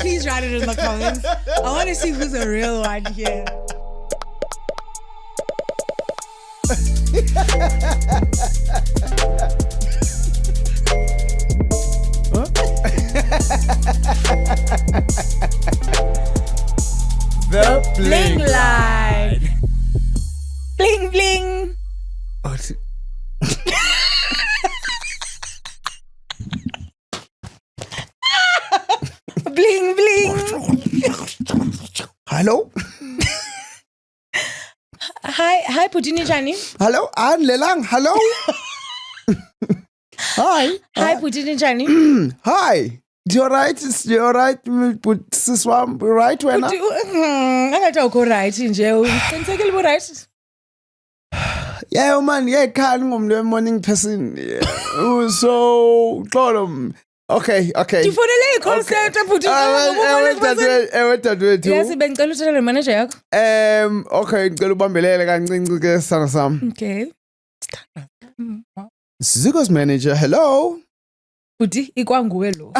Please write it in the comments. I want to see who's a real one here. The Bling line. Bling bling. Bling bling. Hello? Hi Putini Chani. Hello? Ann Lelang, hello? Hi. Hi Putini Chani. Hi. You're right. You're right. Put Siswam right when Angathi right nje uqinisekile bu right. Yeah, man. Yeah, can't morning person. So, okay. Ndifonele i-call center Putini. Yes, bengicela uthele le manager yakho. Okay, ngicela ubambelele kancinci ke sana sam. Okay. Zico's manager. Hello. Uthi ikwanguwe lo.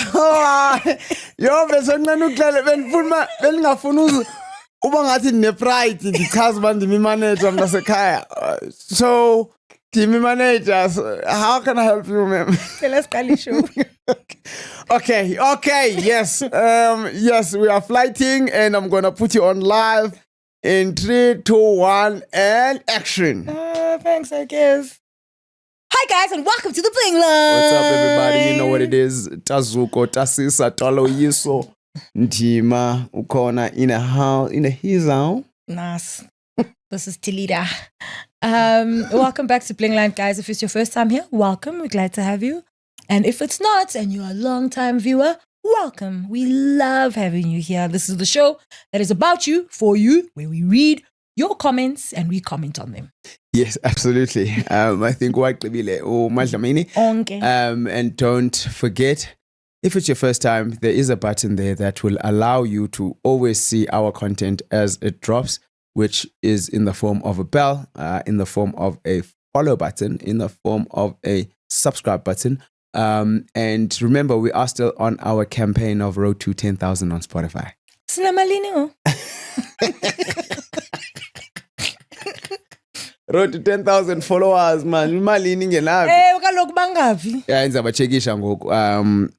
Yo besoncane ukuhlale beningafuna uba ngathi ne-pride ngichaza uba ndimi manager mnasekhaya. So Timmy managers, how can I help you, ma'am? Tell us show. Okay, yes. Yes, we are flighting and I'm gonna put you on live in 3, 2, 1 and action. Thanks, I guess. Hi guys and welcome to the Bling Line. What's up everybody? You know what it is. Tazuko, Tasisa, Tolo Yiso, Ntima, Ukona in a house, in a hizao. Nice. This is Tilida. Welcome back to Bling Line, guys. If it's your first time here, welcome. We're glad to have you. And if it's not, and you're a long-time viewer, welcome. We love having you here. This is the show that is about you, for you, where we read your comments and we comment on them. Yes, absolutely. I think and don't forget, if it's your first time, there is a button there that will allow you to always see our content as it drops, which is in the form of a bell, in the form of a follow button, in the form of a subscribe button. And remember, we are still on our campaign of Road to 10,000 on Spotify. Road to 10,000 followers, man.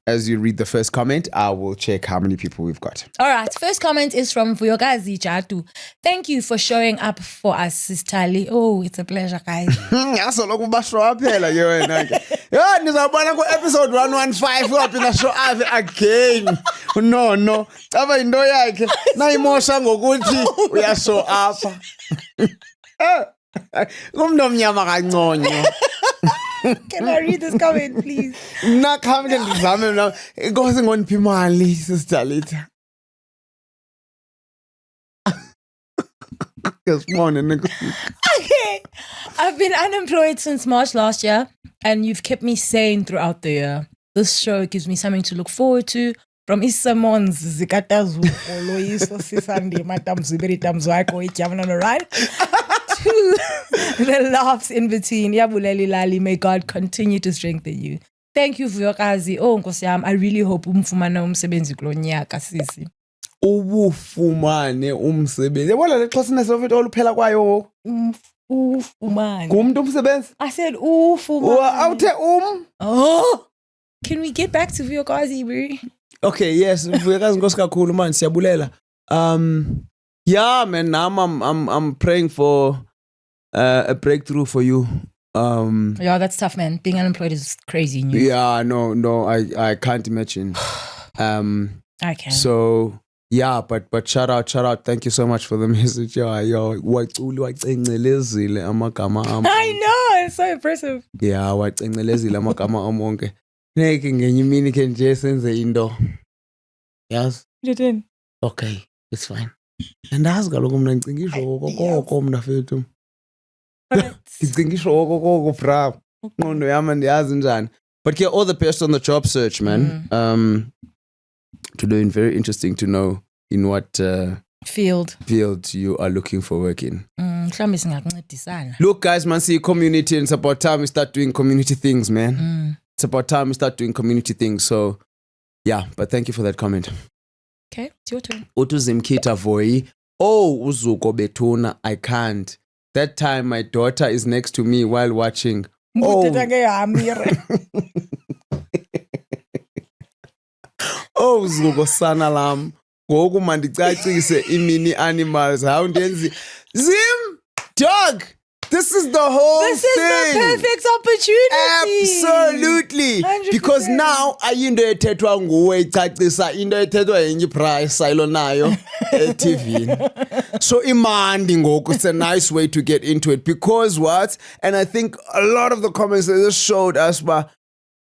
As you read the first comment, I will check how many people we've got. All right. First comment is from Vuyokazi Jatu. Thank you for showing up for us, Sis Tali. Oh, it's a pleasure, guys. Episode 115 up in the show again. No. Aba into yakhe. Nayimosha ngokuthi uyashow up. Can I read this comment, please? Okay. I've been unemployed since March last year, and you've kept me sane throughout the year. This show gives me something to look forward to. From Isamons Zikatazu, Oloiso Sisandi, Matam Zibiri Tamzwako, Javan on the right. To the laughs in between. Yabuleli Lali, may God continue to strengthen you. Thank you for your kazi. Oh, Nkosiyam, I really hope umfumana umsebenzi kulo nyaka sisi. Ubufumane umsebenzi. Yabona le xhosiness of it all phela kwayo. Ufumane. Ngumuntu umsebenzi? I said ufumane. Awuthe Oh. Can we get back to Vuyokazi, bro? Okay, yes. Vuyokazi Nkosi kakhulu man, siyabulela. Yeah, man, I'm praying for a breakthrough for you. Yeah, that's tough, man. Being unemployed is crazy news. Yeah, no, I can't imagine. I can. So yeah, but shout out. Thank you so much for the message. I know, it's so impressive. Yeah, yes. You did. Okay, it's fine. And that's got but yeah, all the best on the job search, man. Today, very interesting to know in what field you are looking for work in. Look, guys, man, see community, and it's about time we start doing community things, man. It's about time we start doing community things. So, yeah, but thank you for that comment. Okay, it's your turn. Uthi Zimkhitha Voyi, oh uzuko bethuna, I can't. That time my daughter is next to me while watching. Oh, oh uzuko sana lam. Ngoku mandicacise imini animals. How ndenzi? Zim, dog. This is the whole This thing. is the perfect opportunity. Absolutely. 100%. Because now ayinto ethethwa nguwe icacisa into ethethwa yenye iprice ayilo nayo TV. So imandi ngoku, it's a nice way to get into it because what? And I think a lot of the comments they just showed us but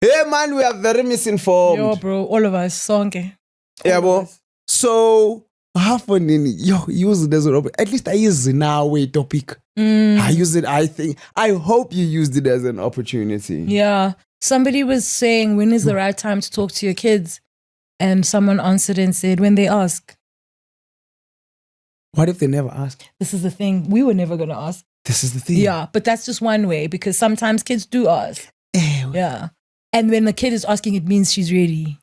hey man, we are very misinformed. Yo, bro, all of us, sonke. Yeah, bro. So half on use it as an opportunity. At least I use it now a topic. I use it, I hope you used it as an opportunity. Yeah. Somebody was saying, when is the right time to talk to your kids? And someone answered and said, when they ask. What if they never ask? This is the thing. We were never going to ask. This is the thing. Yeah, but that's just one way because sometimes kids do ask. Yeah. And when the kid is asking, it means she's ready.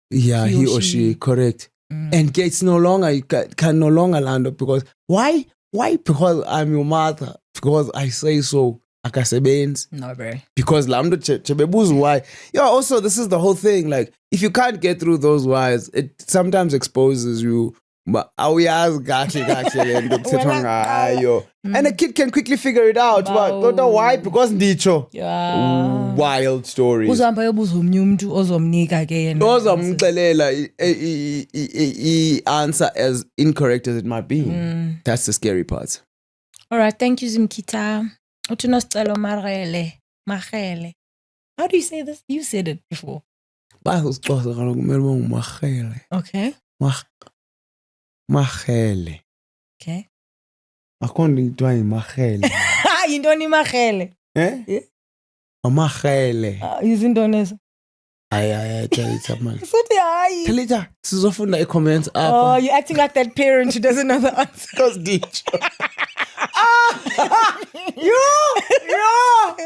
Yeah, he or she, correct. And it's no longer, you can no longer land up because, why? Because I'm your mother. Because I say so. Akasebenzi. No, bro. Because lamdo chebebuzu why. Yeah, also this is the whole thing. Like, if you can't get through those whys, it sometimes exposes you. But awuyazi kahle le nto kuthethwa ngayo. And a kid can quickly figure it out. But why? Because ndicho. Yeah. Wild stories. Uzahamba yobuza omnye umuntu ozomnika ke yena. Ozomxelela answer as incorrect as it might be. That's the scary part. All right, thank you Zimkhitha. Uthi unosicelo Magele. How do you say this? You said it before. Bayasixhosa kaloku kumele bangumagele. Okay. Magele. Okay. Akho nto ithiwa yimagele. Yintoni Magele? Yeah. Amagele. Yizintoni ezo? Hayi tell it up man. Futhi hayi. Tell it sizofunda i-comments Oh, apha. you're acting like that parent who doesn't know the answer. Because ndicho.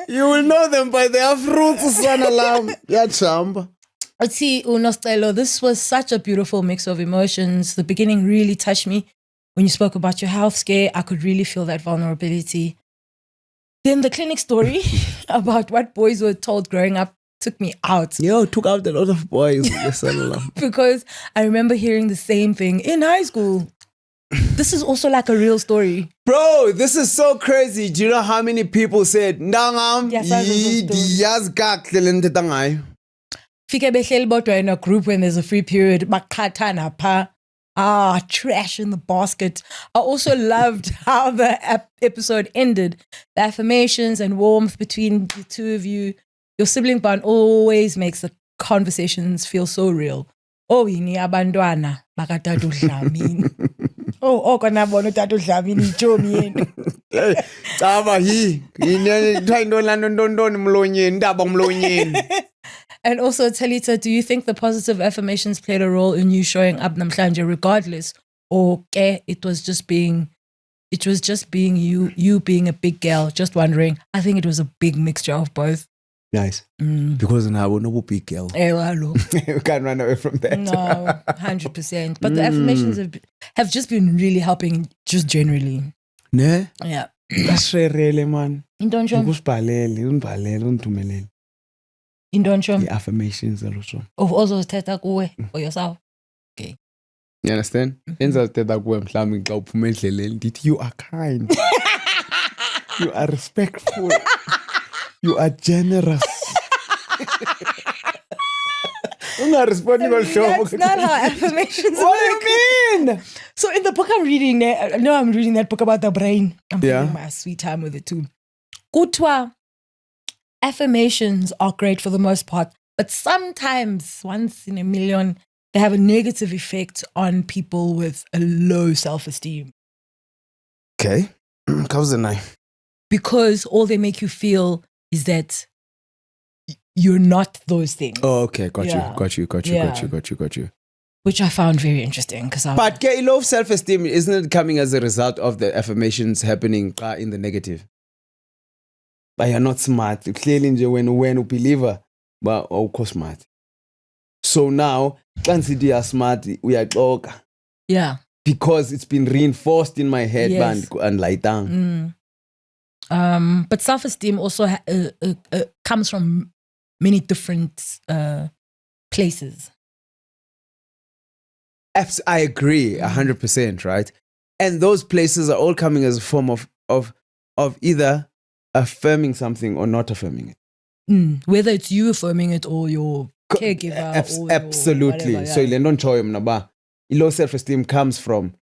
You will know them by their fruits, sana lam. Yachamba. See, Unosicelo, this was such a beautiful mix of emotions. The beginning really touched me. When you spoke about your health scare, I could really feel that vulnerability. Then the clinic story about what boys were told growing up took me out. Took out a lot of boys. Because I remember hearing the same thing in high school. This is also like a real story. Bro, this is so crazy. Do you know how many people said, Ndangam, yazikakhle le nto ethetha ngayo? Fike behleli bodwa in a group when there's a free period, bakhathana pha. Trash in the basket. I also loved how the episode ended. The affirmations and warmth between the two of you. Your sibling bond always makes the conversations feel so real. Oh, yini abantwana bakatata uDlamini. Oh, kona bona utata uDlamini ichomi yenu. Caba yini into landondondoni mlonyeni ndaba mlonyeni. And also, Talita, do you think the positive affirmations played a role in you showing up namhlanje regardless? Or it was just being you being a big girl? Just wondering. I think it was a big mixture of both. Nice. Because now no big girl. Hello. You can't run away from that. No, 100%. But the affirmations have just been really helping just generally. Ne? Yeah. That's really, man. Indoncho. Unithumelele. Indoncho. The affirmations also. Also thetha kuwe for yourself. Okay. You understand? Enza thetha kuwe mhlawumbi xa uphuma endleleni ndithi you are kind. You are respectful. You are generous. That's not how affirmations work. What do you mean? So in the book I'm reading, I'm reading that book about the brain. I'm having my sweet time with it too. Kutwa, affirmations are great for the most part, but sometimes, once in a million, they have a negative effect on people with a low self-esteem. Okay. How's the knife? Because all they make you feel is that you're not those things. Oh, okay. Got you. Which I found very interesting. But low self-esteem, isn't it coming as a result of the affirmations happening in the negative? But you're not smart. Clearly, when a believer, but of course smart. So now, can't see you are smart, we are talk. Yeah. because it's been reinforced in my head. Yes. And laitang. But self-esteem also comes from many different places. I agree 100%, right? And those places are all coming as a form of either affirming something or not affirming it. Whether it's you affirming it or your caregiver. Or absolutely. whatever, So low self-esteem comes from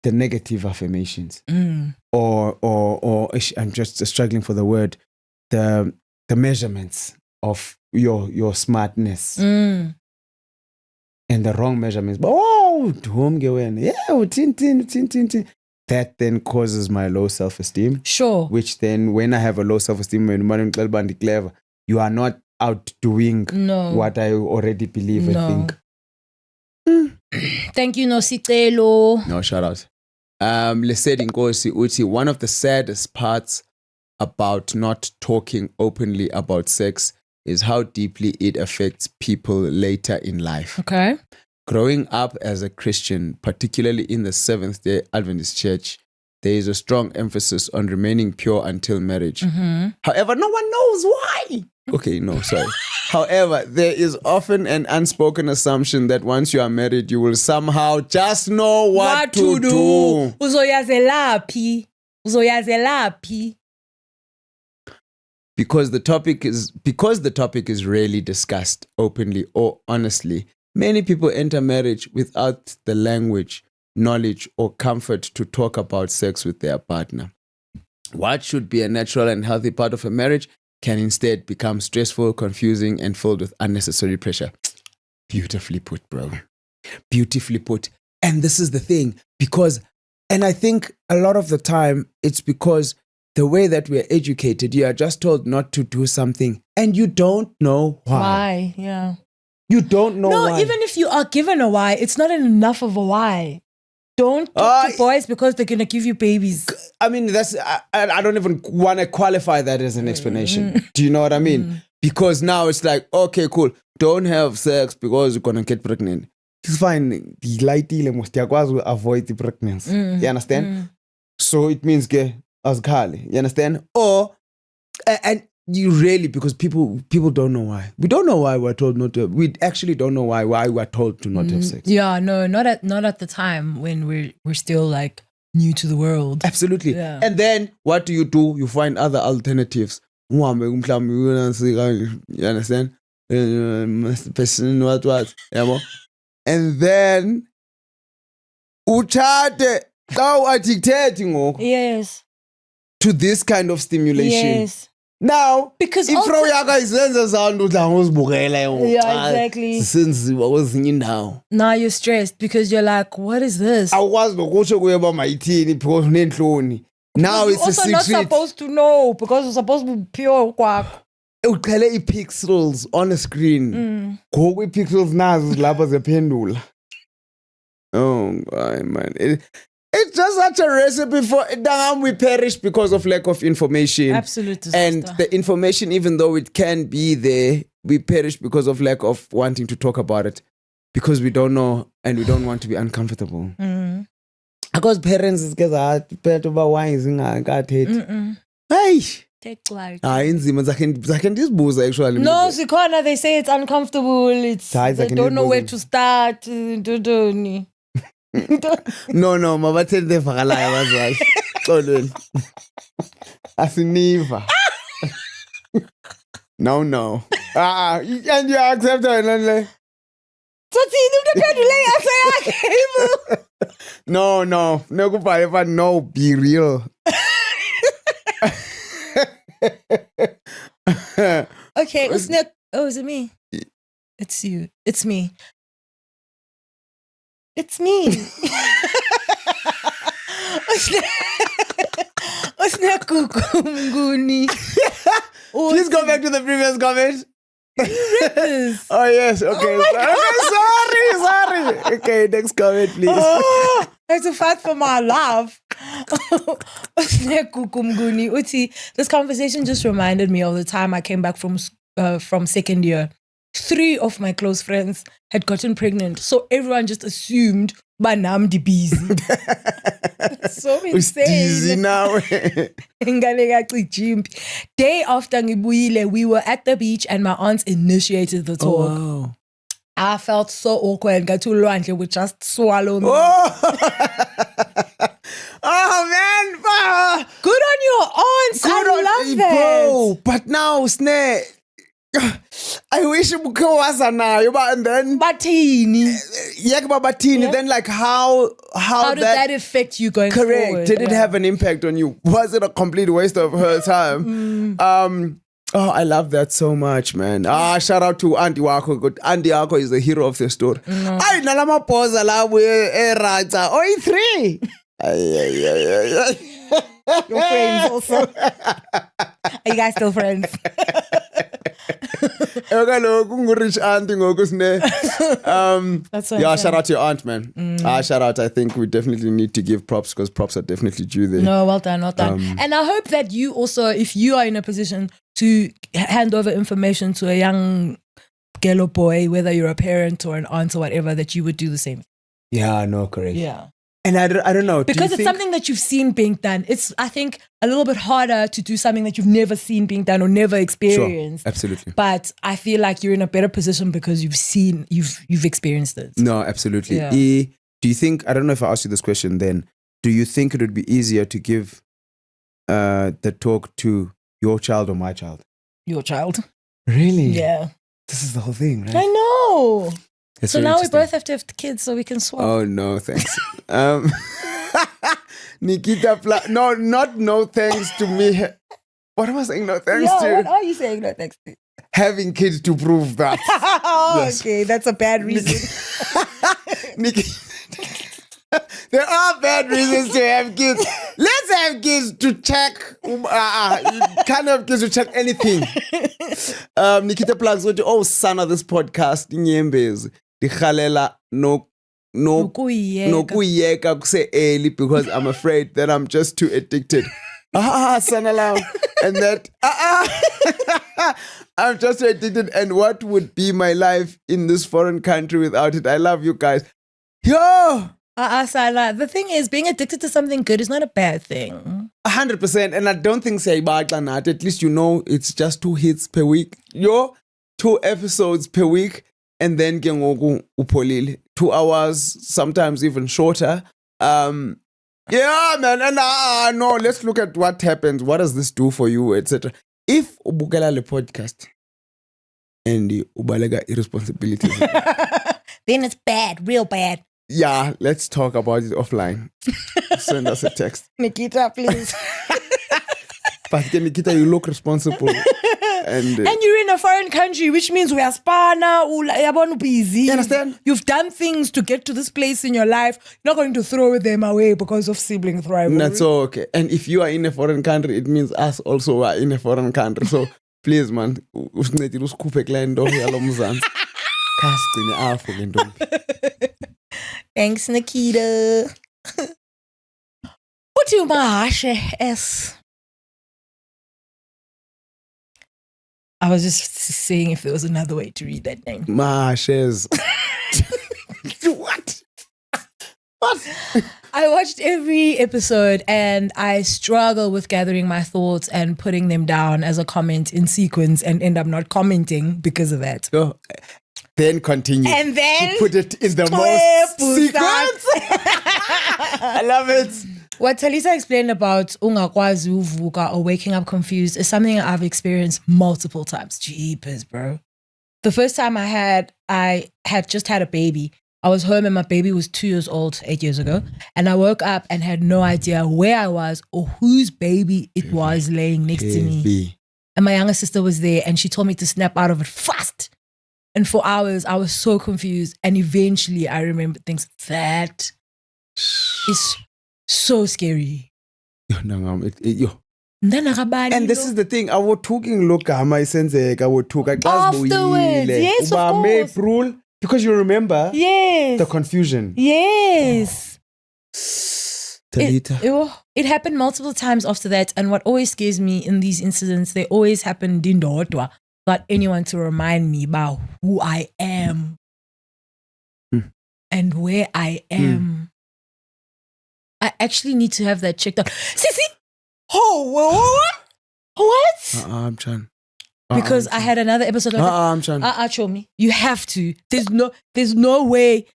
the negative affirmations, or I'm just struggling for the word, the measurements of your smartness. And the wrong measurements. That then causes my low self-esteem. Sure. Which then, when I have a low self-esteem, you are not outdoing what I already believe and think. Thank you, Nosicelo. No, shout out. Lesedi Nkosi uthi, one of the saddest parts about not talking openly about sex is how deeply it affects people later in life. Okay. Growing up as a Christian, particularly in the Seventh-day Adventist Church, there is a strong emphasis on remaining pure until marriage. However, no one knows why. Okay, no, sorry. However, there is often an unspoken assumption that once you are married, you will somehow just know what to do. Uzoyazelaphi. Because the topic is rarely discussed openly or honestly, many people enter marriage without the language, knowledge, or comfort to talk about sex with their partner. What should be a natural and healthy part of a marriage can instead become stressful, confusing, and filled with unnecessary pressure. Beautifully put, bro. Beautifully put. And this is the thing, and I think a lot of the time it's because the way that we are educated, you are just told not to do something and you don't know why. Why? Yeah. You don't know why. No, even if you are given a why, it's not enough of a why. Don't talk to boys because they're going to give you babies. I mean, I don't even want to qualify that as an explanation. Do you know what I mean? Because now it's like, okay, cool. Don't have sex because you're going to get pregnant. It's fine. You avoid the pregnancy. You understand? So it means you understand? Or, and you really, because people don't know why. We don't know why we're told not to. We actually don't know why we're told to not have sex. Yeah, no, not at the time when we're still like new to the world. Absolutely. Yeah. And then what do? You find other alternatives. You understand? What? And then uchate addicted Yes. to this kind of stimulation. Yes. Now, because if exactly. Now you're stressed because you're like, what is this? Now it's You're a also secret. not supposed to know because you're supposed to be pure. Uqhele ii-pixels on a screen. Ngoku ii-pixels nazo lapha ziyaphendula. Oh my man. It's just such a recipe for we perish because of lack of information. Absolutely. And the information, even though it can be there, we perish because of lack of wanting to talk about it. Because we don't know and we don't want to be uncomfortable. Because parents is get hard, why is it? Hey. Take like. Inzima zakhe ndizibuza actually. No, Sikona, they say it's uncomfortable. They don't know where to start. No, mabatheni devakalayo abazali. Xolweni. Asiniva. No. And you accept it le. No. Nekubhale no, be real. Okay, is it me? It's you. It's me. It's me. Please go back to the previous comment. This. Oh yes, okay. Sorry. Okay, next comment, please. I have to fight for my life. This conversation just reminded me of the time I came back from second year 3 of my close friends had gotten pregnant. So everyone just assumed banamdi busy. So Dizzy insane. now. Day after ngibuyile, we were at the beach and my aunts initiated the talk. Wow. I felt so awkward. Gatulwandle would just swallow me. Oh, oh man. Good on your aunts. I love that. Bro, but now, Snare, I wish it was nayo, but and then Batini. then like how did that affect you going correct forward? did it have an impact on you? Was it a complete waste of her time? Oh, I love that so much, man. Shout out to Auntie Wako. Good. Auntie Wako is the hero of the story. Ay, nalama poza la we rata. Oi, 3. Your friends also. Are you guys still friends? Rich auntie That's yeah, shout out to your aunt, man. Shout out. I think we definitely need to give props because props are definitely due there. No, well done. And I hope that you also, if you are in a position to hand over information to a young girl or boy, whether you're a parent or an aunt or whatever, that you would do the same. Yeah, no, correct. Yeah. And I don't know. Because it's something that you've seen being done. It's, I think, a little bit harder to do something that you've never seen being done or never experienced. Sure, absolutely. But I feel like you're in a better position because you've experienced it. No, absolutely. Yeah. Do you think, I don't know if I asked you this question then, do you think it would be easier to give the talk to your child or my child? Your child. Really? Yeah. This is the whole thing, right? I know. It's So very now we interesting. both have to have kids so we can swap. Oh, no, thanks. Nikita, no thanks to me. What am I saying? No thanks Yeah, to what are you saying? No, thanks. having kids to prove that. Oh, Yes. okay. That's a bad reason. There are bad reasons to have kids. Let's have kids to check. You can't have kids to check anything. Nikita plugs with, oh, son of this podcast, Nyembezi. Dikhalela no kuyeka kuse early because I'm afraid that I'm just too addicted. Sanalam. And that I'm just too addicted. And what would be my life in this foreign country without it? I love you guys. Yo! Sala. The thing is, being addicted to something good is not a bad thing. 100%. And I don't think Sayibaka Nat, at least you know it's just 2 hits per week. Yo, 2 episodes per week. And then Gengoku Upolile. 2 hours, sometimes even shorter. Yeah, man. And no, let's look at what happens. What does this do for you, etc. If ubukela le podcast and ubalega irresponsibilities, Then it's bad, real bad. yeah, let's talk about it offline. Send us a text. Nikita, please. But Nikita, you look responsible. And you're in a foreign country, which means we are spana, busy. You understand? You've done things to get to this place in your life. You're not going to throw them away because of sibling rivalry. that's all okay. And if you are in a foreign country, it means us also are in a foreign country. So please, man, usincedile usikhuphe kule nto yalo mzansi. Kasigcine apho ke ntombi. Thanks, Nikita. What you mahashe S? I was just seeing if there was another way to read that name. Mashes. What? I watched every episode and I struggle with gathering my thoughts and putting them down as a comment in sequence and end up not commenting because of that. So, then continue. And then to put it in the most sequence. I love it. What Talisa explained about ungakwazi uvuka or waking up confused is something I've experienced multiple times. Jeepers, bro. The first time I had just had a baby. I was home and my baby was 2 years old 8 years ago. And I woke up and had no idea where I was or whose baby it was laying next to me. And my younger sister was there and she told me to snap out of it fast. And for hours, I was so confused. And eventually I remembered things. That is so scary. And And this is the thing. I was talking lokama isenzeka wothuka afterwards. Yes, of course. April, because you remember Yes. the confusion. Yes. Talita. It happened multiple times after that. And what always scares me in these incidents, they always happen dindodwa. got anyone to remind me about who I am and where I am. I actually need to have that checked out. Sissy! Oh, what? I'm trying. Because I had another episode like I'm trying. show me. You have to. There's no way.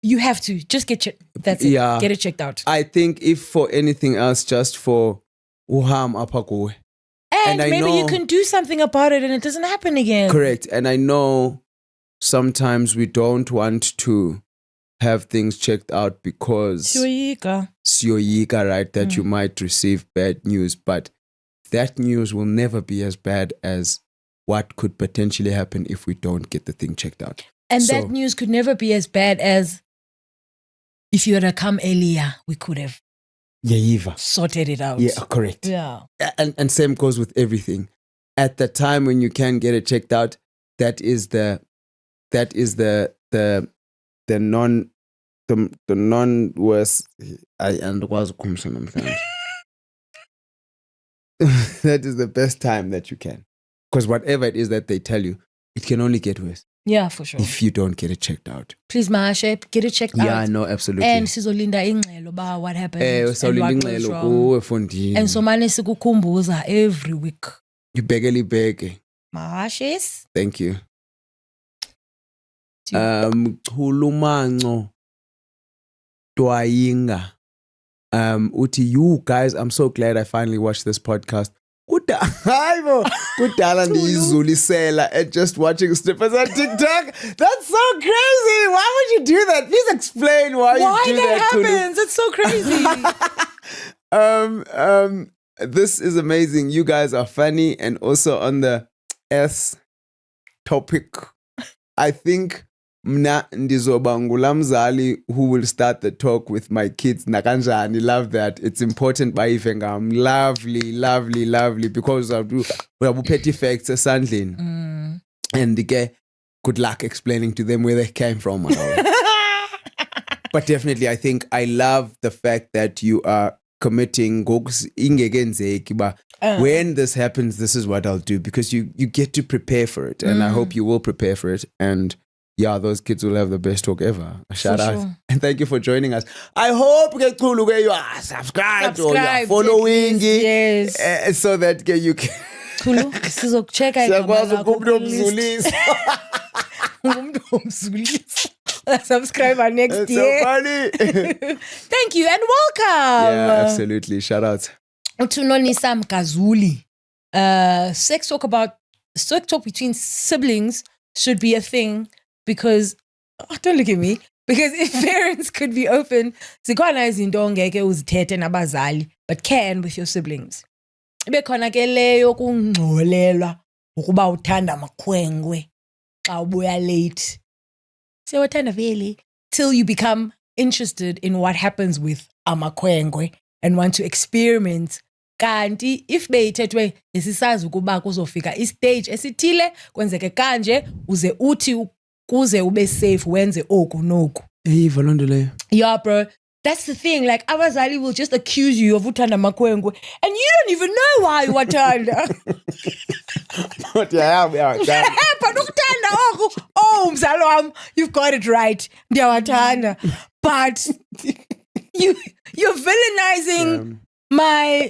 You have to. Just get checked. That's it. Yeah. Get it checked out. I think if for anything else, just for uham apako. And maybe you can do something about it and it doesn't happen again. Correct. And I know sometimes we don't want to have things checked out because siyoyika, right? That you might receive bad news, but that news will never be as bad as what could potentially happen if we don't get the thing checked out. And that news could never be as bad as if you had come earlier, we could have sorted it out. Yeah, correct. Yeah. And same goes with everything. At the time when you can get it checked out, that is the non worse. That is the best time that you can. Because whatever it is that they tell you, it can only get worse. Yeah, for sure. If you don't get it checked out. Please, Mahashe, get it checked out. Yeah, no, absolutely. And sizolinda ingxelo about what happened and what goes wrong. Fundini. And so mane sikukhumbuza every week. You bege. Mahashes. Thank you. Chulumanco Dwayinga. Uti, you guys, I'm so glad I finally watched this podcast. Kudala ndiyizulisela and just watching snippets on TikTok. That's so crazy. Why would you do that? Please explain why you do that. Why that happens? It's so crazy. This is amazing. You guys are funny and also on the S topic. I think mna ndizoba ngulamzali who will start the talk with my kids. Nakanjani, love that. It's important by ifengam. Lovely because I do petty facts esandleni. And good luck explaining to them where they came from. But definitely I think I love the fact that you are committing when this happens, this is what I'll do, because you get to prepare for it, and I hope you will prepare for it. And yeah, those kids will have the best talk ever. Shout out. Sure. And thank you for joining us. I hope you are subscribed or you are following. Yes. So that you can... Subscribe our next year. So funny. Thank you and welcome. Yeah, absolutely. Shout out. Utunonisa Mkazuli. Sex talk between siblings should be a thing because don't look at me. Because if parents could be open, zikwana izinto ngeke uzithethe nabazali, but can with your siblings. Ibe khona ke leyo kungxolelwa ukuba uthanda amakhwenkwe xa ubuya late. So uthanda vele till you become interested in what happens with amakhwenkwe and want to experiment. Kanti if beyithethwe isisazi ukuba kuzofika istage esithile kwenzeke kanje uze uthi kuze ube safe wenze oku noku. Yeah, bro. That's the thing. Like, abazali will just accuse you of uthanda makhwenkwe and you don't even know why you wathanda. But yeah, oh, mzalo wam, you've got it right. Ndiyawathanda. But you're villainizing my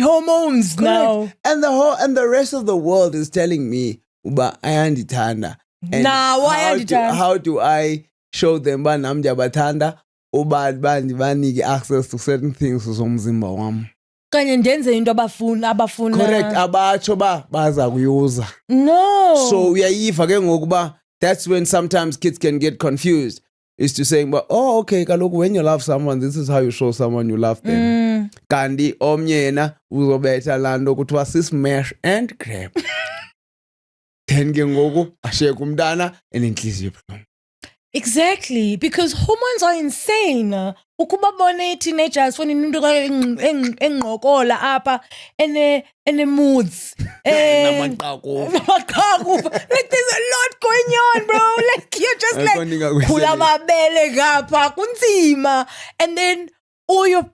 hormones now. And the rest of the world is telling me uba ayandithanda. How do I show them ba nam ndiyabathanda uba banike access to certain things zomzimba wam? Kanye ndenze into abafuna. Correct, abatsho ba baza kuyuza. No. So uyayiva ke ngokuba that's when sometimes kids can get confused. Is to saying, but oh, okay, kaloku when you love someone, this is how you show someone you love them. Kandi omnye yena uzobetha lando kuthiwa sismash and grab. Then ke ngoku ashiyeka umntana enenhliziyo ebuhlungu. Exactly, because hormones are insane. Ukuba bone teenagers funa into engqokola apha ene moods. Namaqhaku. Like there's a lot going on, bro. Like you're just like khula mabele ngapha kunzima. And then all your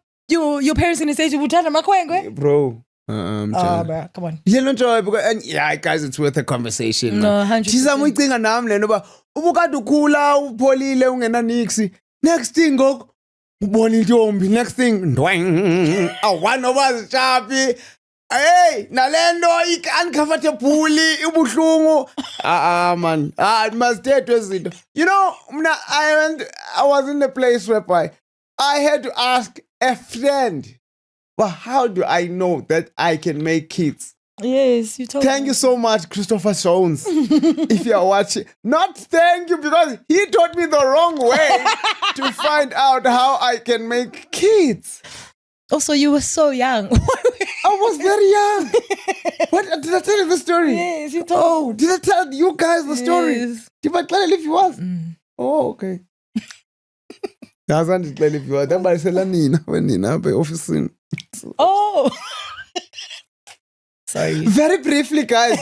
parents gonna say to uthanda makhwenkwe. Bro, Bruh, come on. Yeah, no joy because and yeah, guys, it's worth a conversation. No, man. 100%. Sizama uyicinga nami lento ba ubukade ukhula upholile ungena niksi. Next thing ngoku ubona intombi. Next thing ndwang. Awani obazichapi. Hey, nalento uncomfortable ibuhlungu. Man. It must take izinto. You know, I was in a place whereby I had to ask a friend, well, how do I know that I can make kids? Yes, you told Thank me. you so much, Christopher Jones. If you are watching, not thank you because he taught me the wrong way to find out how I can make kids. Also, you were so young. I was very young. What did I tell you the story? Yes, you told Did I tell you guys the story? Yes. Did I tell you if you was? Oh, okay. Doesn't tell if you are. Then by Nina when Nina by officing. Oh. Sorry. Very briefly, guys.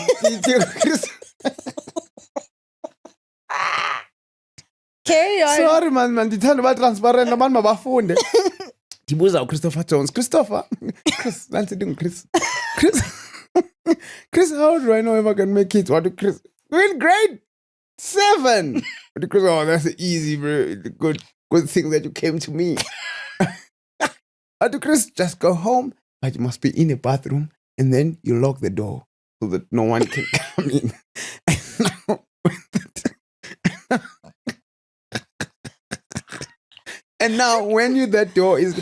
Carry on. Sorry, man. Ndithanda ba transparent abantu mabafunde. Ndibuza uChristopher Jones. Christopher. Chris, nansi Chris. Chris, how do I know if I can make kids? What do Chris? We're in grade 7. What do Chris? Oh, that's easy, bro. Good thing that you came to me. What do Chris? Just go home, but you must be in a bathroom, and then you lock the door so that no one can come in. And now when that door is,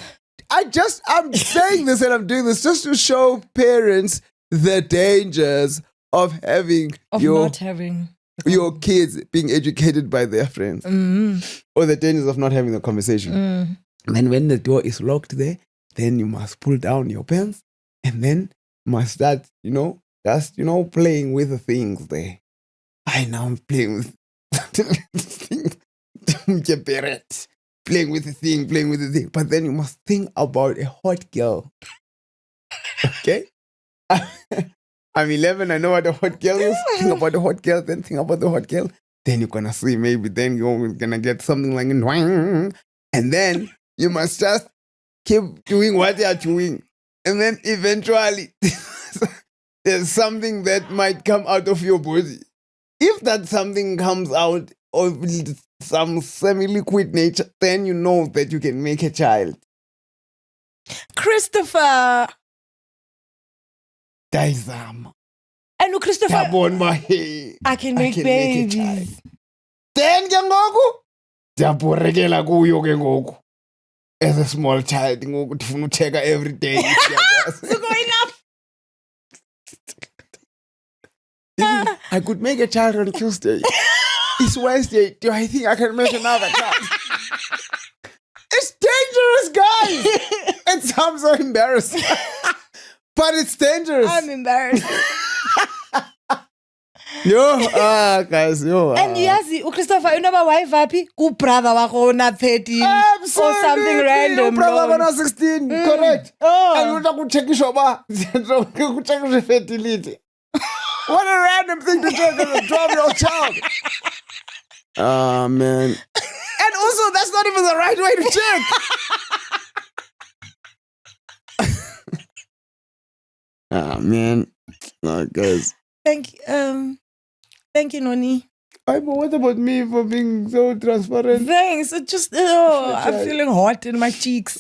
I'm saying this and I'm doing this just to show parents the dangers of having not having your kids being educated by their friends, or the dangers of not having the conversation. And when the door is locked there, then you must pull down your pants and then you must start, playing with the things there. I'm playing with things. Playing with the thing. But then you must think about a hot girl. Okay? I'm 11, I know what a hot girl is. Think about the hot girl, then think about the hot girl. Then you're gonna see, maybe then you're gonna get something like and then you must just keep doing what you're doing. And then eventually there's something that might come out of your body. If that something comes out of some semi-liquid nature, then you know that you can make a child. Christopher. Daizama. And Christopher, I can make babies. Make a child. Then ke ngoku ndiyaborekela kuyo ke ngoku. As a small child ngoku ndifuna utheka every day. So going up. I could make a child on Tuesday. It's Wednesday. Do I think I can make another child? It's dangerous, guys. It sounds so embarrassing. But it's dangerous. I'm embarrassed. Guys, And yes, Christopher, you know my wife happy? Brother wako na 13 or something random. Brother wako na 16, correct. And you want to check your fertility. What a random thing to check as a 12-year-old child. Oh, man. And also, that's not even the right way to check. Oh, man. Oh, guys. Thank you, Noni. But what about me for being so transparent? Thanks. It just, I'm feeling hot in my cheeks.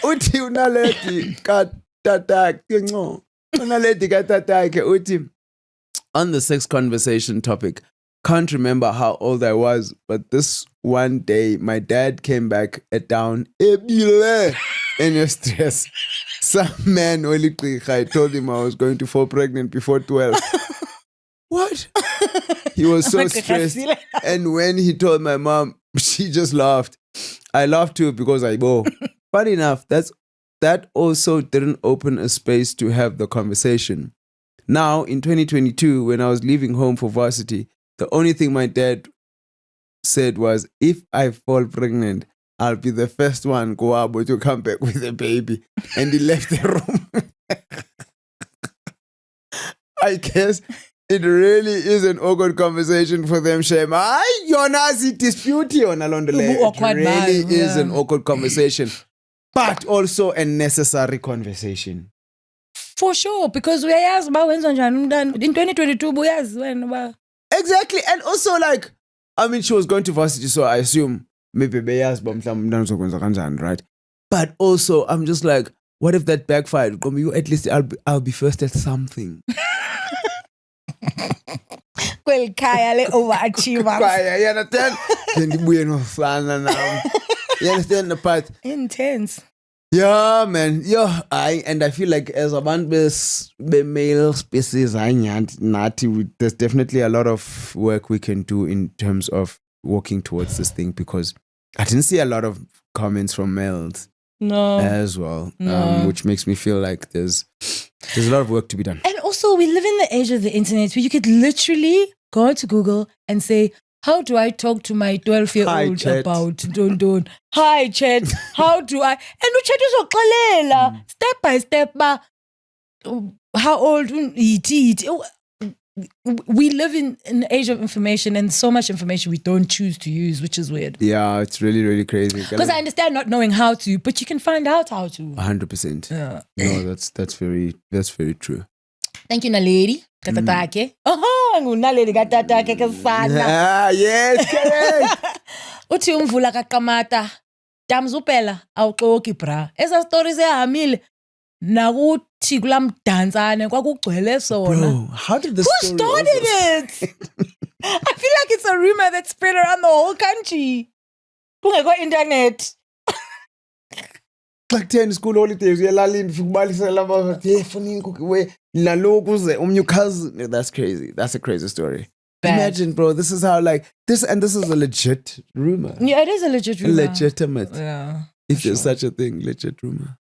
Uthi unaledi katatakhe nco. Unaledi katatakhe uthi on the sex conversation topic. Can't remember how old I was, but this one day my dad came back at down ebile in your stress. Some man I told him I was going to fall pregnant before 12. What? He was so stressed. And when he told my mom, she just laughed. I laughed too because I bore. Funny enough, that also didn't open a space to have the conversation. Now, in 2022, when I was leaving home for varsity, the only thing my dad said was, if I fall pregnant, I'll be the first one to come back with a baby. And he left the room. I guess it really is an awkward conversation for them, Shema. It really is an awkward conversation. but also a necessary conversation. For sure, because uyayazi uba wenza njani umntana. In 2022 uyazi wena uba. Exactly. And also, like, I mean, she was going to varsity, so I assume maybe beyazi uba mhlawumbe umntana uzokwenza kanjani, right? But also, I'm just like, what if that backfired? You at least I'll be first at something. Kweli khaya le overachievers. Kwaya, you understand? Then ndibuye nosana now. You understand the part? Intense. Yeah, man. Yeah, and I feel like as a band be male species, there's definitely a lot of work we can do in terms of working towards this thing, because I didn't see a lot of comments from males No. as well, No. which makes me feel like there's a lot of work to be done. And also, we live in the age of the internet where you could literally go to Google and say, how do I talk to my 12-year-old Hi, chat. about Don? Hi, chat. How do I? And chat is step by step. How old? We live in an age of information, and so much information we don't choose to use, which is weird. Yeah, it's really, really crazy. Because I understand not knowing how to, but you can find out how to. 100%. Yeah. No, that's very true. Thank you, Naledi. Katatake. Oh, Naledi katatake kasana. Ah, yes, correct. Uthi umvula kaQamata. Damzupela awuxoki bra. Esa stories ehamile. Nakuthi kulamdantsane kwakugcwele sona. Bro, how did this Who started it? I feel like it's a rumor that spread around the whole country. Kungekho internet. Like 10 school holidays, uyalalini ukubalisela abathi funini kuwe naloku uze umnye cousin. That's crazy. That's a crazy story. Bad. Imagine, bro, this is how like this is a legit rumor. Yeah, it is a legit rumor. Legitimate. Yeah. If there's such a thing, legit rumor.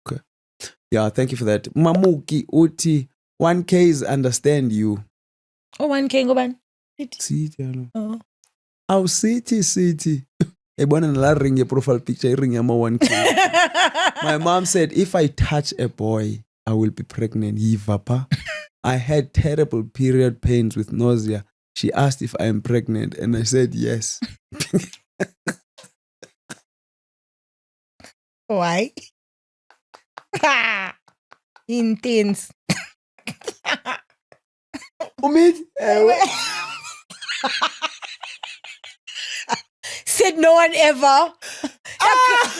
Okay. Yeah, thank you for that. Mamuki Uti 1Ks understand you. Oh, 1K ngoban. See, yalo. Oh. Our city. Ebona nala ring your profile picture ring yama 1K. My mom said if I touch a boy, I will be pregnant. Papa. I had terrible period pains with nausea. She asked if I am pregnant and I said yes. Why? Intense. Umid? Said no one ever.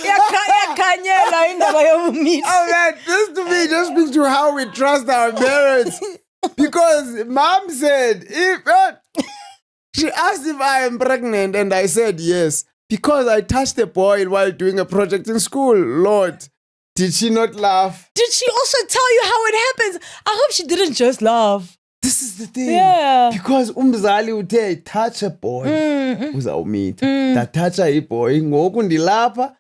Yakhanyela indaba yobumithi. Oh man, this to me just speaks to how we trust our parents. Because mom said, she asked if I am pregnant and I said yes. Because I touched a boy while doing a project in school. Lord, did she not laugh? Did she also tell you how it happens? I hope she didn't just laugh. This is the thing. Yeah. Because umzali uthe touch a boy. Uzawumitha. That touch a boy. Ngoku ndilapha.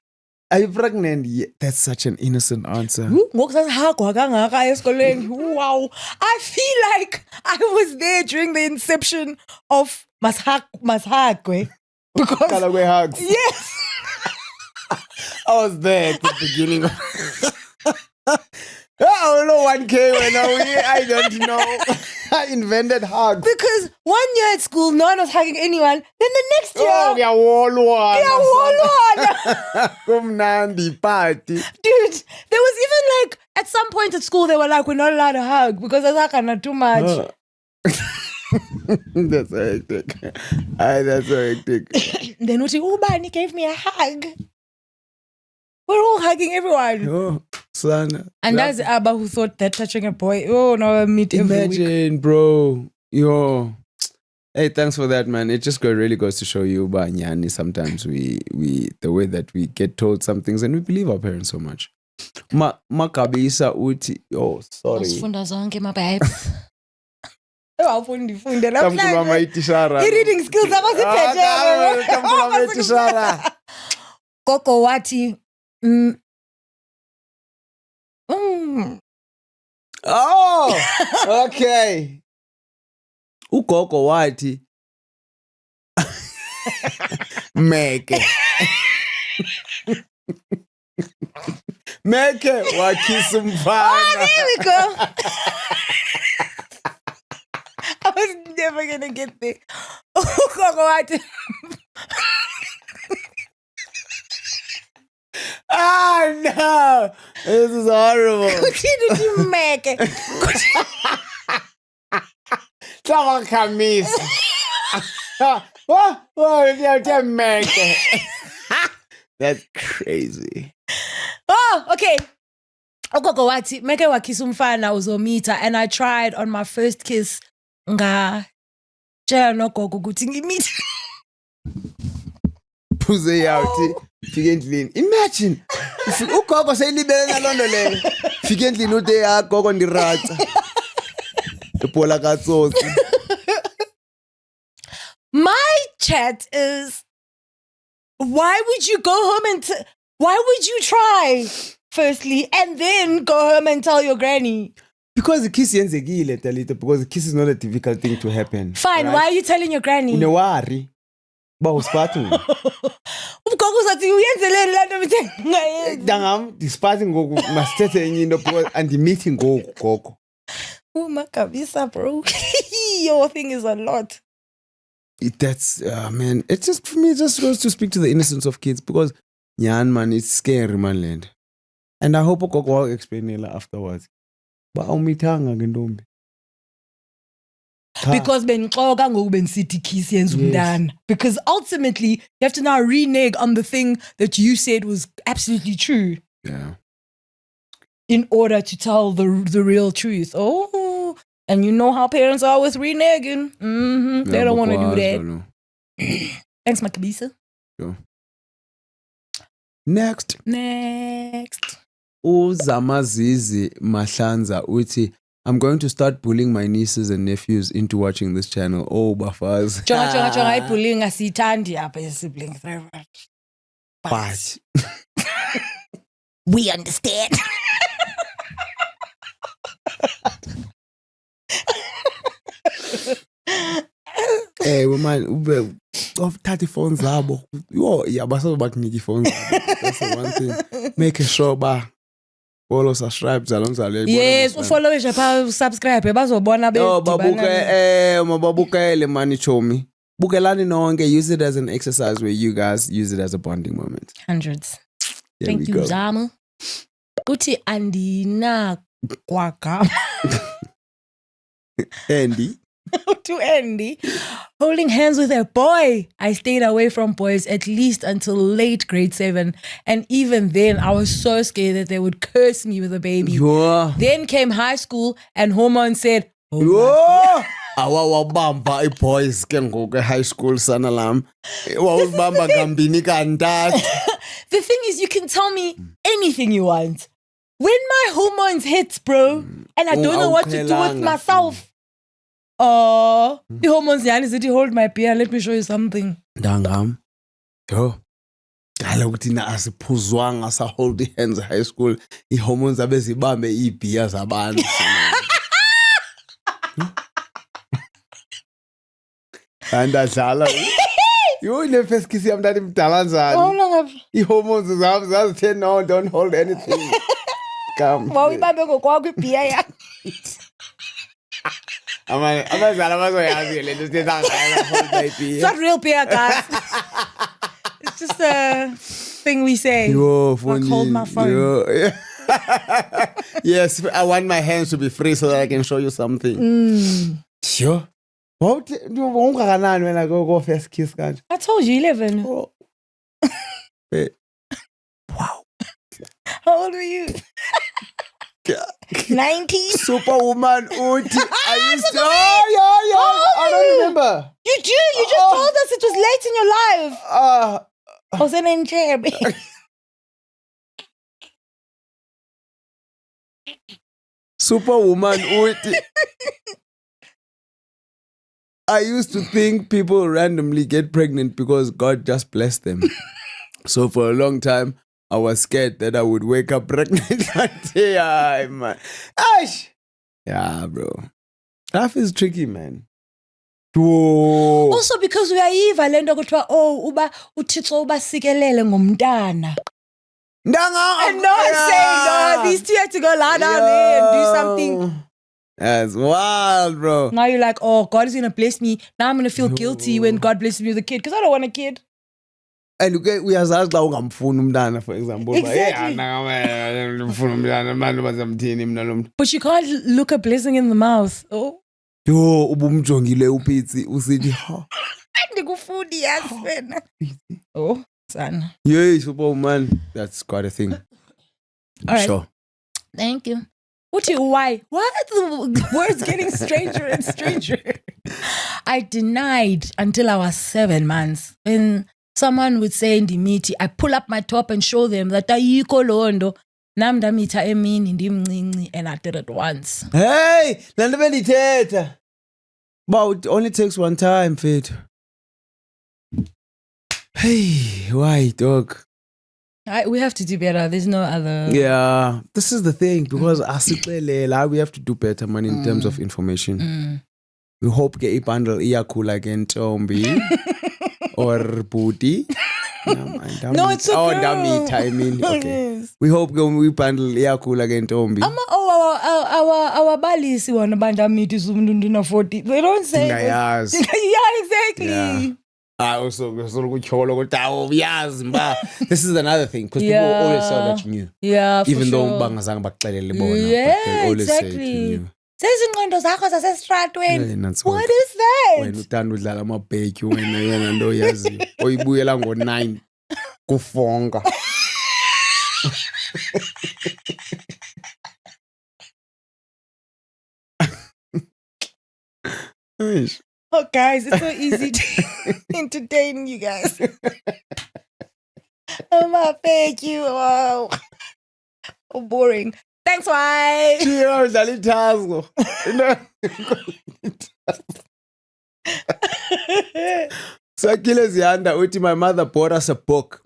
Are you pregnant? Yeah, that's such an innocent answer. Ngokusasihagwa kangaka esikoleni. Wow. I feel like I was there during the inception of Masihagwe. Because Hugs. yes. I was there at the beginning. I don't know 1K when I don't know. I invented hugs. Because 1 year at school, no one was hugging anyone. Then the next year, ngiyawolwana. ngiyawolwana. Kumnandi party. Dude, there was even like, at some point at school, they were like, we're not allowed to hug because that's not too much. That's so hectic. That's so hectic. Then Uti Ubani gave me a hug. We're all hugging everyone. Oh, son. And that's Abba who thought that touching a boy, oh no, I meet every week. Imagine, bro. Yo. Hey, thanks for that, man. It just really goes to show you, Nyani, sometimes we the way that we get told some things and we believe our parents so much. Makabisa uti. Oh, sorry. Asifunda zonke my babes. Awufundi Kamkulwa itishara. I-reading skills abaziphethe. Kamkulwa itishara. Gogo wathi Oh, okay. Ugogo wathi Meke. Meke wakhisa umfana. Oh, there we go. I was never gonna get there. Ugogo wathi no, this is horrible. Kuthini uthi meke? Hlaba khamisa. What? Meke. That's crazy. Oh, okay. Ugogo wathi meke wakiss umfana uzomitha, and I tried on my first kiss nga tshela nogogo ukuthi ngimithe. Phuze yawuthi fike endlini. Imagine ugogo seyilibele nalondo leyo. Fike endlini uthi ya gogo ndiratsa. Ebola katsotsi. My chat is, why would you go home and why would you try firstly and then go home and tell your granny? Because the kiss yenzekile Talita, because the kiss is not a difficult thing to happen. Fine, why are you telling your granny? Unewari. Ba usiphathu. Ugogo uzathi uyenzeleni la nto mithe ngayenzi. Dangam disparting ngoku masithethe enye into because and the meeting ngoku gogo. Makabisa, bro. Your thing is a lot. That's man, it's just for me it just goes to speak to the innocence of kids because man, it's scary man land. And I hope ugogo will explain it afterwards. But awumithanga ke ntombi. Because benixoka ngoku benisithi kiss yenza umntana. Because ultimately you have to now renege on the thing that you said was absolutely true. Yeah. In order to tell the real truth. Oh, and you know how parents are with reneging. Mm-hmm. They don't want to do that. Thanks, Makabisa. Sure. Next. Uzamazizi Mahlanza uthi, I'm going to start bullying my nieces and nephews into watching this channel. Oh, bafaz. Jonga bullying asithandi apha siblings. But we understand. Hey, man, ube thatha phones zabo. Yo, yabasazoba kunika phones zabo. That's the one thing. Make sure ba follow, subscribe, njalo. Yes, ufollow nje pha subscribe bazobona mababukele mani chomi. Bukelani nonke, use it as an exercise where you guys use it as a bonding moment. Hundreds. There Thank you, Zama. Uthi andina kwagama. Andy. To Andy, holding hands with a boy. I stayed away from boys at least until late grade 7. And even then, I was so scared that they would curse me with a baby. Yeah. Then came high school and hormone said, Awawabamba boys ke ngoku high school sana lam. Wawubamba kambini kantathu. The thing is, you can tell me anything you want. When my hormones hit, bro, and I don't know what to do with myself. The hormones yani zithi hold my beer, let me show you something. Dangam. Yo. Kala ukuthi na asiphuzwanga sa hold hands high school. I hormones abezibambe ibeer zabantu. Andadlala. Yo ile first kiss yami ndati mdala njani. Oh, I hormones zami zazithe no, don't hold anything. Come. Wawibambe ngokwakho ibeer yakho. Abazala bazoyazi le nto sithetha ngayo hold my beer. It's not real beer, guys. It's just a thing we say. Yo, like hold my phone. Yo. Yes, I want my hands to be free so that I can show you something. Sure. What? Ungakanani wena go first kiss kanje? I told you 11. Oh. Wow. How old were you? 19. Superwoman Uti. I used to. I don't remember. You do. You just told us it was late in your life. I was in NJ. Superwoman Uti. I used to think people randomly get pregnant because God just blessed them. So for a long time, I was scared that I would wake up pregnant one day. Man. Ash! Yeah, bro. Life is tricky, man. Whoa. Also because uyayiva lento kuthiwa uba uThixo ubasikelele ngomntana. And no one saying, no, these two have to go lie down there and do something. That's wild, bro. Now you're like, oh, God is going to bless me. Now I'm going to feel guilty when God blesses me with a kid because I don't want a kid. And uyazazi xa ungamfuni umntana, for example. Exactly. Ndifuna umntana, abantu bazamthini mina lo muntu. But you can't look a blessing in the mouth. Oh. Yo, ubumjongile uPitsi usithi ha. Andikufuni yazi wena. Oh, son. Yeah, Superman. That's quite a thing. All right. Sure. Thank you. Uthi, why? Why are the words getting stranger and stranger? I denied until I was 7 months. When someone would say in the meeting, I pull up my top and show them that ayikho londo. Nam ndamita emini ndimncinci, and I did it once. Hey, lanto bendithetha. But it only takes one time, Fit. Hey, why, dog? We have to do better. There's no other. Yeah, this is the thing, because we have to do better, man, in terms of information. We hope ke ibundle iyakhula ke ntombi or booty. No, it's a oh, girl. Damitha, I mean, okay. Yes. We hope ke ibundle iyakhula ke ntombi. Our balisi wana bandamiti sumuntu na 40. They don't say. Ndingayazi. Yeah, exactly. Yeah. Also, this is another thing, because people always saw that you knew. Yeah, for Even though sure. bangazange bakuxelele bona, Yeah, but they always say exactly. you knew. Sezinqondo zakho zasestratweni. That's What is that? Wena uthanda udlala amabhekhi wena yena nto yaziyo. Oyibuyela ngo-9 kufonga. Eish. Oh, guys, it's so easy to entertain you guys. Oh, my thank you. Wow. Oh, boring. Thanks, why? Chiyo udlala ithasco. Sakile Ziyanda uthi, my mother bought us a book.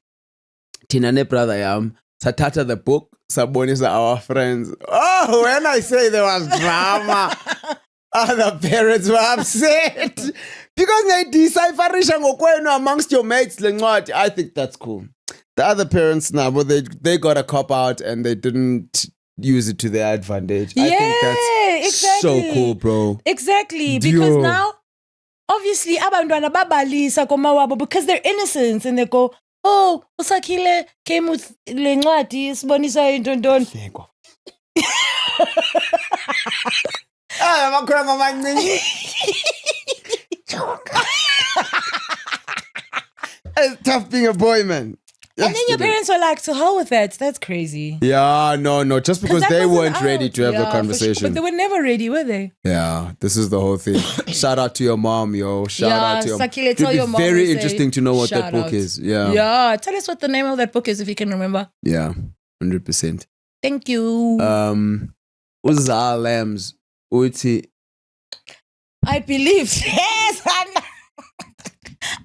Thina nebrother yam sathatha the book sabonisa our friends. Oh, when I say there was drama, other parents were upset because they decipherisha ngokwenu amongst your mates le ncwadi. I think that's cool. The other parents now, but they got a cop out and they didn't use it to their advantage. I think that's exactly. so cool, bro. Exactly, because now, obviously, abantwana babalisa komawabo because they're innocent and they go, oh, uSakhile came with le ncwadi sibonisa into ntoni. Amakhona ngamancinci. It's tough being a boy, man. And then your parents were like, to hell with that. That's crazy. Yeah, no. Just because they weren't ready to have the conversation. Sure. But they were never ready, were they? Yeah, this is the whole thing. Shout out to your mom, yo. Shout out to your mom. Sakhile, tell your mom. Very interesting to know what that book is. Yeah. Yeah. Tell us what the name of that book is if you can remember. Yeah, 100%. Thank you. Uzal Lambs. Uti. I believed. Yes,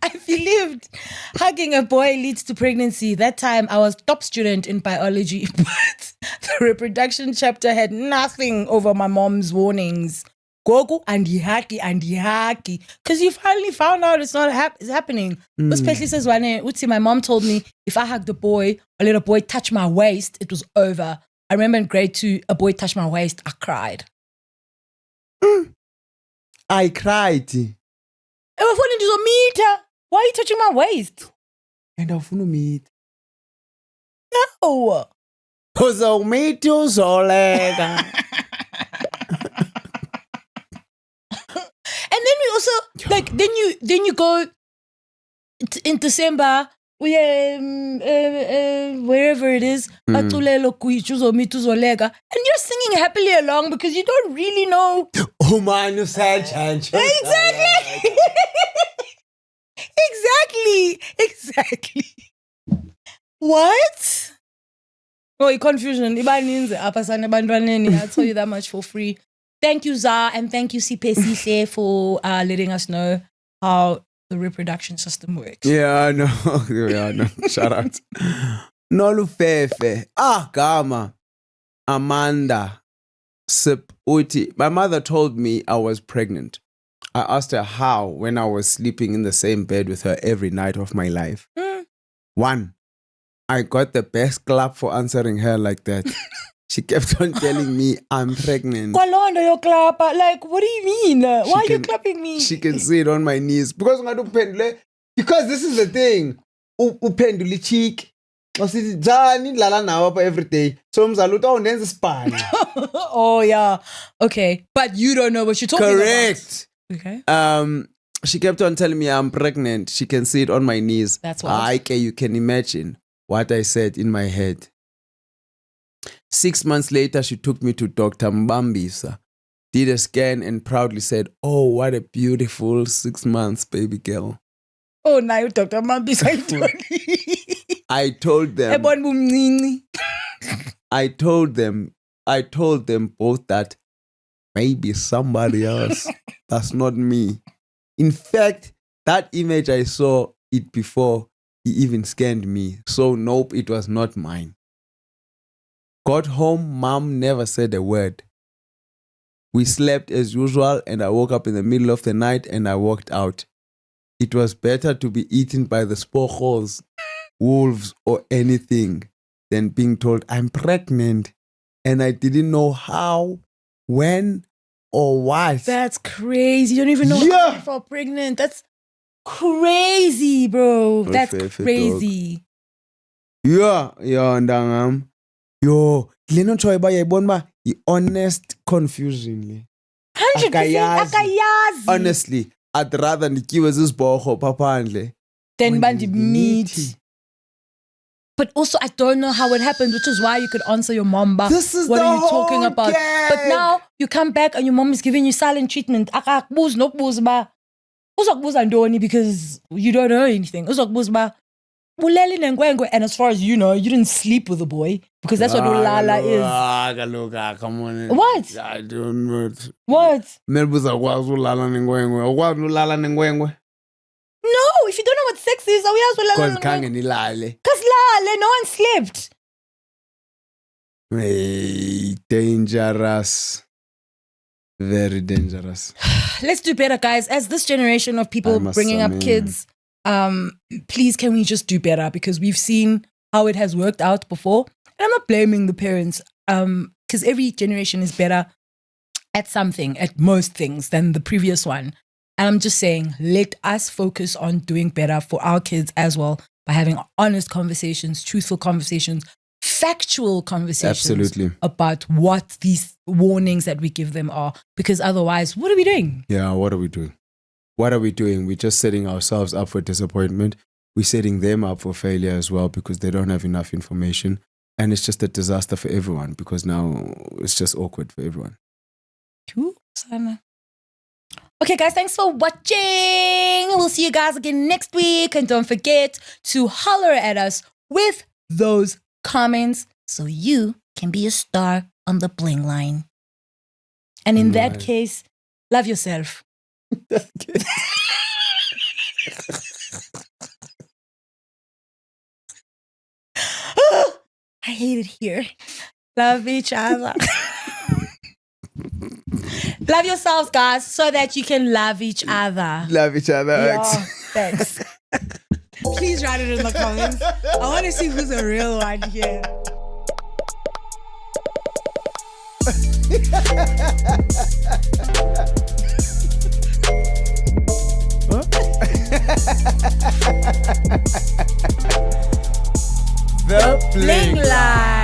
I believed hugging a boy leads to pregnancy. That time I was top student in biology, but the reproduction chapter had nothing over my mom's warnings. Goku and yihaki. Because you finally found out it's not happening. Especially says Uti, my mom told me if I hugged a boy, or let a boy touch my waist, it was over. I remember in grade 2, a boy touched my waist. I cried. I cried. Why are you touching my waist? And I want to meet. No. Uzomita uzoleka. And then we also then you go in December. We wherever it is, and you're singing happily along because you don't really know. Oh man, you said change. Exactly. Exactly. What? Oh, confusion. I'll tell you that much for free. Thank you, Za, and thank you, Sipe for letting us know how the reproduction system works. Yeah, no. Shout out. Nolufefe. Gama. Amanda. Sip Uti. My mother told me I was pregnant. I asked her how when I was sleeping in the same bed with her every night of my life. 1, I got the best clap for answering her like that. She kept on telling me I'm pregnant. Kwalondo yo clapper. Like, what do you mean? Why are you clapping me? She can see it on my knees. Because this is the thing. uphendula icheek. Masithi njani ndlala nawe apha every day. So mzala uthi awundenza isibhani. Oh yeah. Okay. But you don't know what you're talking Correct. about. Okay. She kept on telling me I'm pregnant. She can see it on my knees. That's what. You can imagine what I said in my head. 6 months later, she took me to Dr. Mbambisa, did a scan and proudly said, "Oh, what a beautiful 6 months, baby girl." Oh, now Dr. Mambisa. I told them, I told them both that maybe somebody else. That's not me. In fact, that image I saw it before he even scanned me. So nope, it was not mine. Got home, mom never said a word. We slept as usual and I woke up in the middle of the night and I walked out. It was better to be eaten by the spoorholes, wolves or anything than being told I'm pregnant and I didn't know how, when or what. That's crazy. You don't even know Yeah. how you fall pregnant. That's crazy, bro. That's Fair, crazy. Yeah, ndangam. Yo, leno choy ba yayibona ba honest confusion le. 100% Akayazi. akayazi. Honestly, I'd rather nikiwe zizibhorho paphandle Then when bandi you meet. meet. But also, I don't know how it happened, which is why you could answer your mom back. This is What the are you talking whole about? gag. But now you come back and your mom is giving you silent treatment. Akakubuza nokubuza ba. Uzokubuza ntoni because you don't know anything. Uzokubuza ba. Ulele nenkwenkwe, and as far as you know, you didn't sleep with the boy because that's what ulala is. Come on. What? I don't know. What? Melbuza kwazi ulala nengwengwe. Ukwazi ulala nengwengwe? No, if you don't know what sex is, awuyazi ulala Because nenkwenkwe. khange nilale. Cause lale, no one slept. Hey, dangerous. Very dangerous. Let's do better, guys. As this generation of people I must bringing up admit. kids, please can we just do better? Because we've seen how it has worked out before. And I'm not blaming the parents, because every generation is better at something, at most things than the previous one. And I'm just saying, let us focus on doing better for our kids as well by having honest conversations, truthful conversations, factual conversations Absolutely. about what these warnings that we give them are. Because otherwise, what are we doing? Yeah, what are we doing? What are we doing? We're just setting ourselves up for disappointment. We're setting them up for failure as well because they don't have enough information. And it's just a disaster for everyone because now it's just awkward for everyone. Cool, Sana. Okay, guys, thanks for watching. We'll see you guys again next week. And don't forget to holler at us with those comments so you can be a star on the bling line. And in that Right. case, love yourself. I hate it here. Love each other. Love yourselves, guys, so that you can love each other. Love each other. Yeah, X. thanks. Please write it in the comments. I want to see who's a real one here. The Bling line.